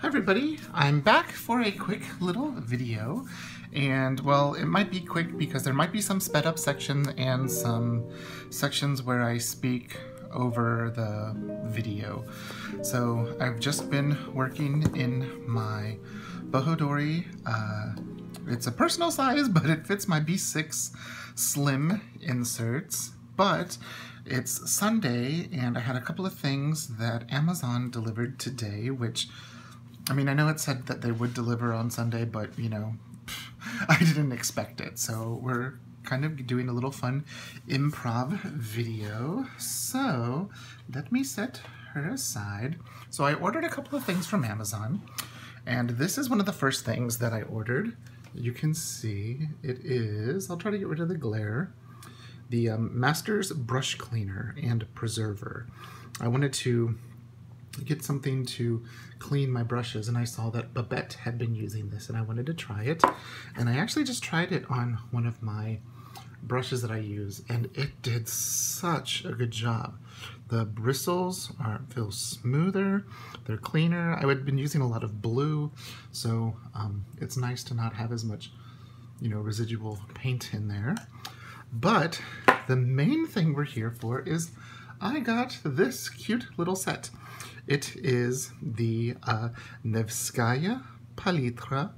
Hi everybody, I'm back for a quick little video, and well, it might be quick because there might be some sped up section and some sections where I speak over the video. So I've just been working in my Bohodori. It's a personal size, but it fits my B6 slim inserts, but it's Sunday and I had a couple of things that Amazon delivered today, which I mean, I know it said that they would deliver on Sunday, but, you know, I didn't expect it. So we're kind of doing a little fun improv video. So let me set her aside. So I ordered a couple of things from Amazon, and this is one of the first things that I ordered. You can see it is, I'll try to get rid of the glare, the Masters Brush Cleaner and Preserver. I wanted to get something to clean my brushes, and I saw that Babette had been using this and I wanted to try it, and I actually just tried it on one of my brushes that I use, and it did such a good job. The bristles feel smoother, they're cleaner. I had been using a lot of blue, so it's nice to not have as much, you know, residual paint in there. But the main thing we're here for is I got this cute little set. It is the Nevskaya Palitra,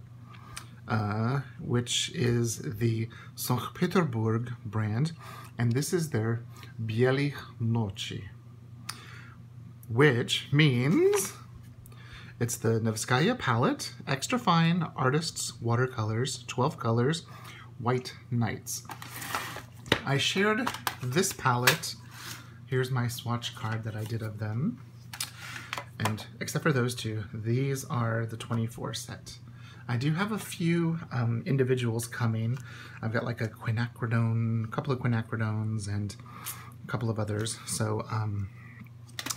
which is the St. Petersburg brand, and this is their Bielych Noci, which means it's the Nevskaya palette, extra fine artists watercolors, 12 colors, white nights. I shared this palette. Here's my swatch card that I did of them. And except for those two, these are the 24 set. I do have a few individuals coming. I've got like a quinacridone, a couple of quinacridones, and a couple of others. So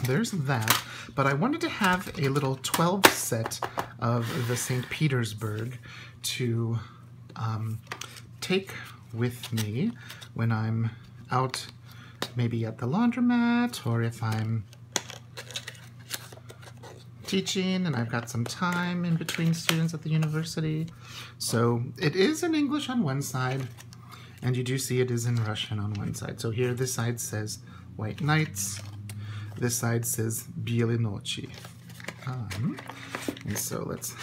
there's that. But I wanted to have a little 12 set of the St. Petersburg to take with me when I'm out, maybe at the laundromat, or if I'm teaching and I've got some time in between students at the university. So it is in English on one side, and you do see it is in Russian on one side. So here this side says White Nights, this side says Bielych Noci. And so let's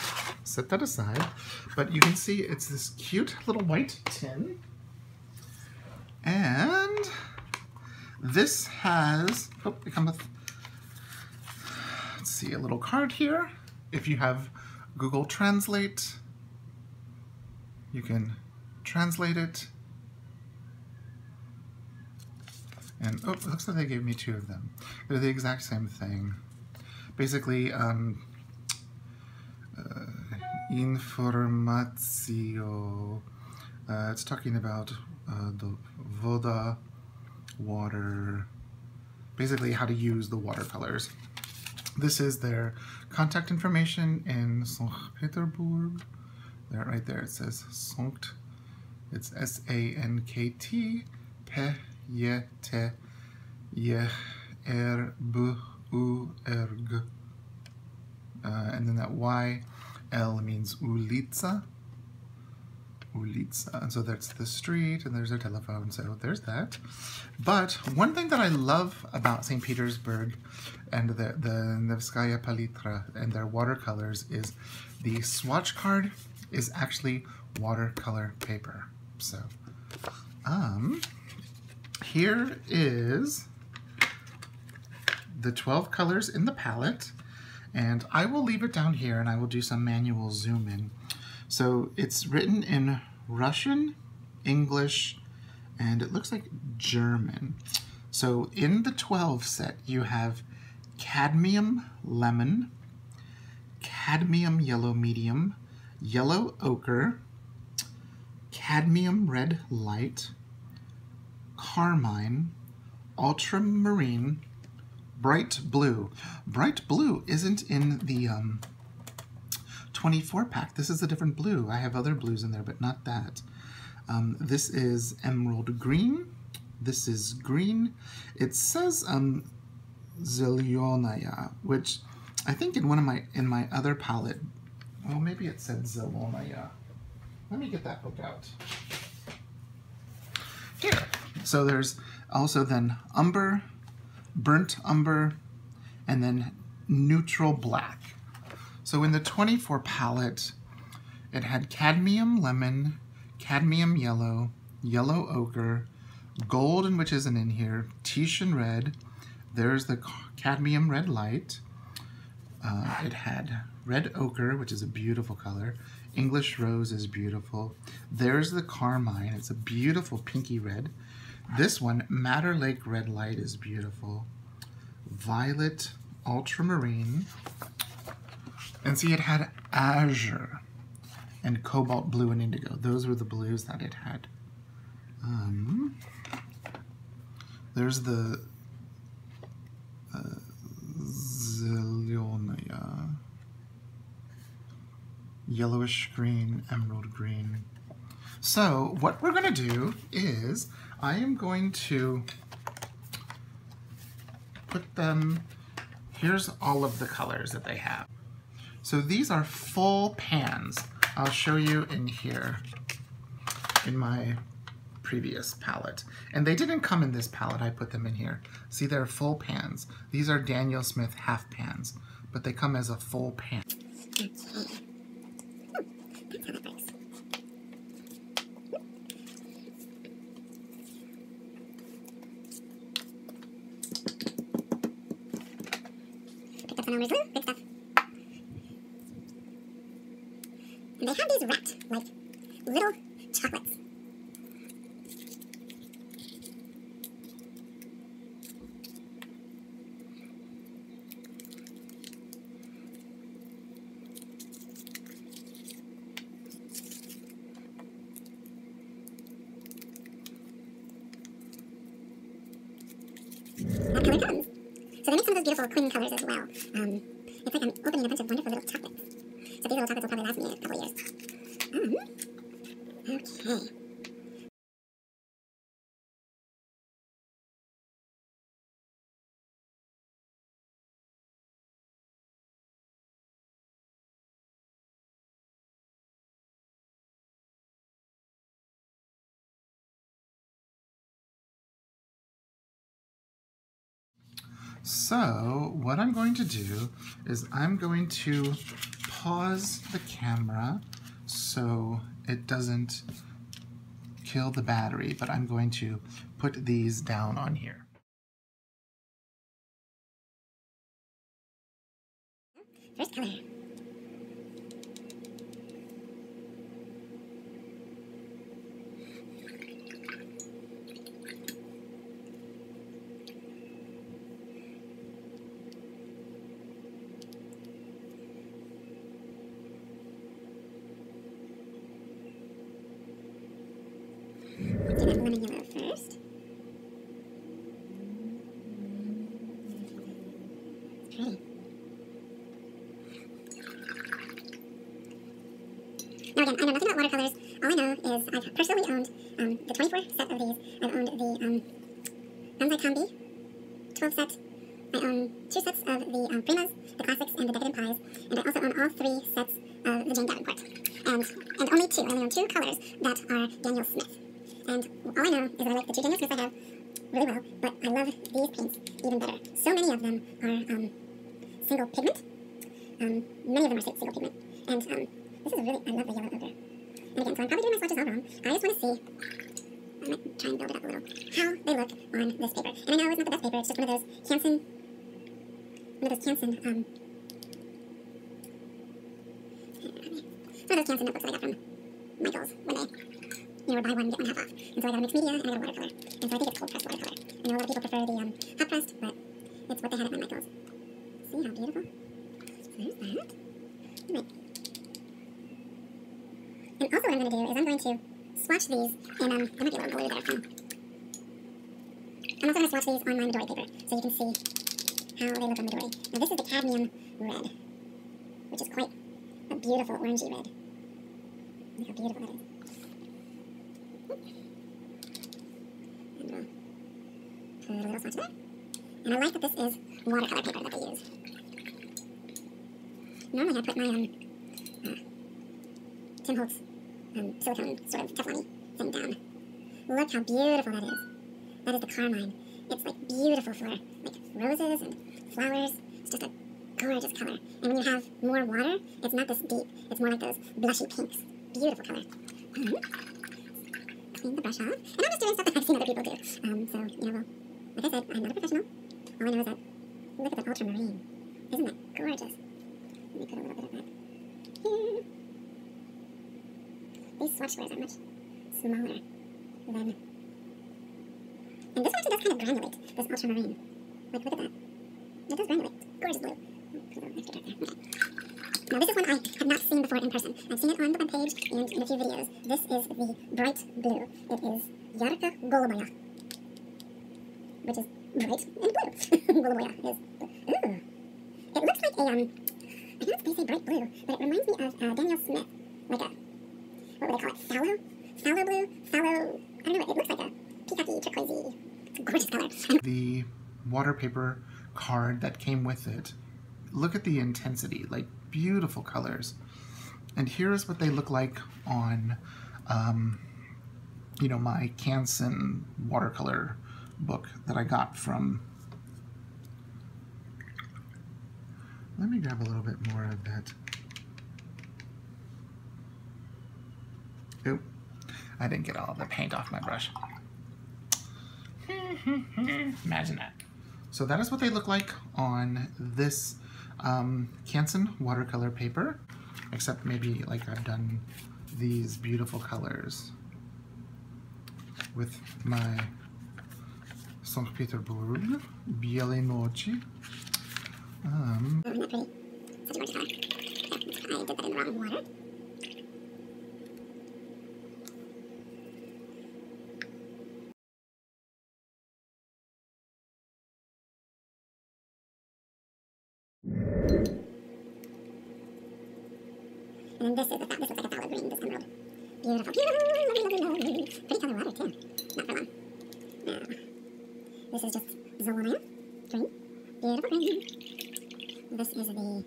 set that aside. But you can see it's this cute little white tin, and this has, oh, it comes with, let's see, a little card here. If you have Google Translate, you can translate it. And oh, it looks like they gave me two of them. They're the exact same thing. Basically, informatio. It's talking about the voda, water, basically how to use the watercolors. This is their contact information in St. Petersburg. There, right there, it says Sankt. It's S-A-N-K-T, P-Y-E-T-Y-E-R-B-U-R-G. And then that Y-L means Ulica. Ulica. And so that's the street, and there's their telephone, so there's that. But one thing that I love about St. Petersburg and the Nevskaya Palitra and their watercolors is the swatch card is actually watercolor paper. So here is the 12 colors in the palette, and I will leave it down here and I will do some manual zoom in. So it's written in Russian, English, and it looks like German. So in the 12 set, you have cadmium lemon, cadmium yellow medium, yellow ochre, cadmium red light, carmine, ultramarine, bright blue. Bright blue isn't in the 24 pack. This is a different blue. I have other blues in there, but not that. This is emerald green. This is green. It says Zelionaya, which I think in my other palette, well, maybe it said Zolomaya. Let me get that book out. Here. So there's also then umber, burnt umber, and then neutral black. So in the 24 palette, it had cadmium lemon, cadmium yellow, yellow ochre, golden, which isn't in here, Titian red. There's the cadmium red light. It had red ochre, which is a beautiful color. English rose is beautiful. There's the carmine. It's a beautiful pinky red. This one, Madder Lake red light, is beautiful. Violet, ultramarine. And see, it had azure and cobalt blue and indigo. Those were the blues that it had. There's the Zilionia, yellowish green, emerald green. So what we're going to do is I am going to put them, here's all of the colors that they have. So these are full pans. I'll show you in here in my previous palette. And they didn't come in this palette, I put them in here. See, they're full pans. These are Daniel Smith half pans, but they come as a full pan. Okay. That's how that works. Picked up some Elmer's glue, good stuff. And they have these wrapped like little chocolates. That color comes. So they make some of those beautiful queen colors as well. It's like I'm opening a bunch of wonderful little chocolates. So these little chocolates will probably last me a couple of years. Okay. So what I'm going to do is I'm going to pause the camera so it doesn't kill the battery, but I'm going to put these down on here. First color. Let's do that lemon yellow first. It's pretty. Now again, I know nothing about watercolors. All I know is I've personally owned the 24 set of these. I've owned the Banzai Kambi 12 set. I own 2 sets of the Primas, the Classics, and the Decadent Pies. And I also own all 3 sets of the Jane Davenport. And only 2. I only own 2 colors that are Daniel Smith. And all I know is that I like the 2 Daniel Smiths I have really well, but I love these paints even better. So many of them are single pigment. Many of them are single pigment. And this is really, I love the yellow ochre. And again, so I'm probably doing my swatches all wrong. I just want to see, I might try and build it up a little, how they look on this paper. And I know it's not the best paper, it's just one of those Canson, notebooks that I got from Michael's when they buy one, get one half off. And so I got a mixed media and I got a watercolor. And so I think it's cold pressed watercolor. I know a lot of people prefer the hot pressed, but it's what they had at my Michael's. See how beautiful? So there's that. Right. And also what I'm going to do is I'm going to swatch these in, there might be a little blue there from. I'm also going to swatch these on my Midori paper so you can see how they look on Midori. Now this is the cadmium red, which is quite a beautiful orangey red. Look how beautiful that is. And we'll put a little swatch there. And I like that this is watercolor paper that they use. normally I put my Tim Holtz silicone sort of Teflon-y thing down. Look how beautiful that is. That is the carmine. It's like beautiful for like roses and flowers. It's just a gorgeous color. And when you have more water, it's not this deep. It's more like those blushy pinks. Beautiful color. Clean the brush off. And I'm just doing stuff that I've seen other people do. So, you know, like I said, I'm not a professional. All I know is that, look at that ultramarine. Isn't that gorgeous? Let me put a little bit of that here. These swatch squares are much smaller than... And this one actually does kind of granulate, this ultramarine. Like, look at that. It does granulate. Gorgeous blue. Put a little extra dark there. Okay. Now, this is one I have not seen before in person. I've seen it on the webpage and in a few videos. This is the bright blue. It is Yarka Goluboya, which is bright and blue. Goluboya is blue. Ooh. It looks like a, I know they say bright blue, but it reminds me of Daniel Smith. Like a, what would they call it? Fallow blue? Fallow, I don't know, it looks like a peacocky, turquoisey. It's a gorgeous color. The water paper card that came with it, look at the intensity, like beautiful colors. And here's what they look like on, you know, my Canson watercolor book that I got from, let me grab a little bit more of that. Oop, I didn't get all of the paint off my brush. Imagine that. So that is what they look like on this Canson watercolor paper, except maybe like I've done these beautiful colors with my St. Petersburg Bielej Noci. Isn't that pretty? Such a gorgeous color. Yeah, I did that in the wrong water. And then this looks like a phthalo green, this emerald. Beautiful, beautiful, lovely. Pretty color water too. Not for long. Now, this is just Zolomia green. Beautiful green. This is the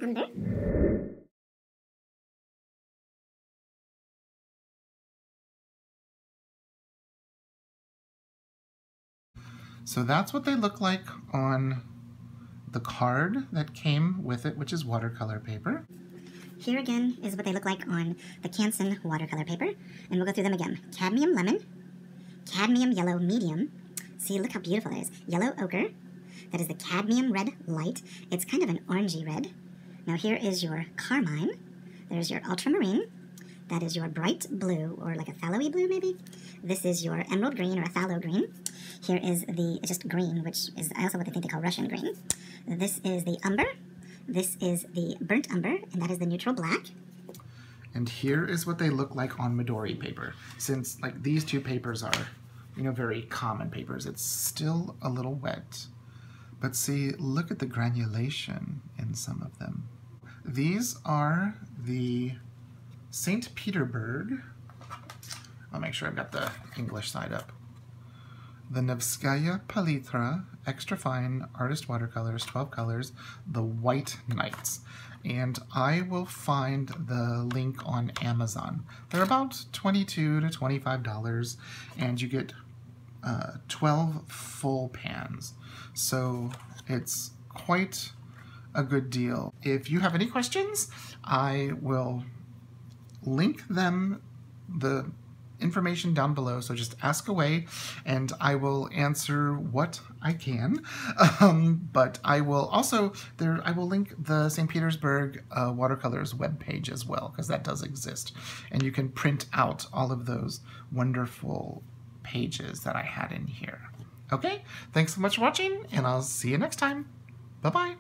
umber. So that's what they look like on the card that came with it, which is watercolor paper. Here again is what they look like on the Canson watercolor paper, and we'll go through them again. Cadmium lemon, cadmium yellow medium. See, look how beautiful it is. Yellow ochre. That is the cadmium red light. It's kind of an orangey red. Now here is your carmine. There's your ultramarine. That is your bright blue, or like a phthalo-y blue maybe. This is your emerald green or a phthalo green. Here is the just green, which is also what I think they call Russian green. This is the umber. This is the burnt umber, and that is the neutral black. And here is what they look like on Midori paper. Since like these two papers are, you know, very common papers, it's still a little wet. But see, look at the granulation in some of them. These are the St. Petersburg, I'll make sure I've got the English side up. The Nevskaya Palitra Extra Fine Artist Watercolors, 12 colors, the White Nights. And I will find the link on Amazon. They're about $22 to $25, and you get 12 full pans. So it's quite a good deal. If you have any questions, I will link them, the information down below, so just ask away and I will answer what I can. But I will also, I will link the St. Petersburg Watercolors webpage as well, because that does exist. And you can print out all of those wonderful pages that I had in here. Okay, thanks so much for watching, and I'll see you next time. Bye-bye.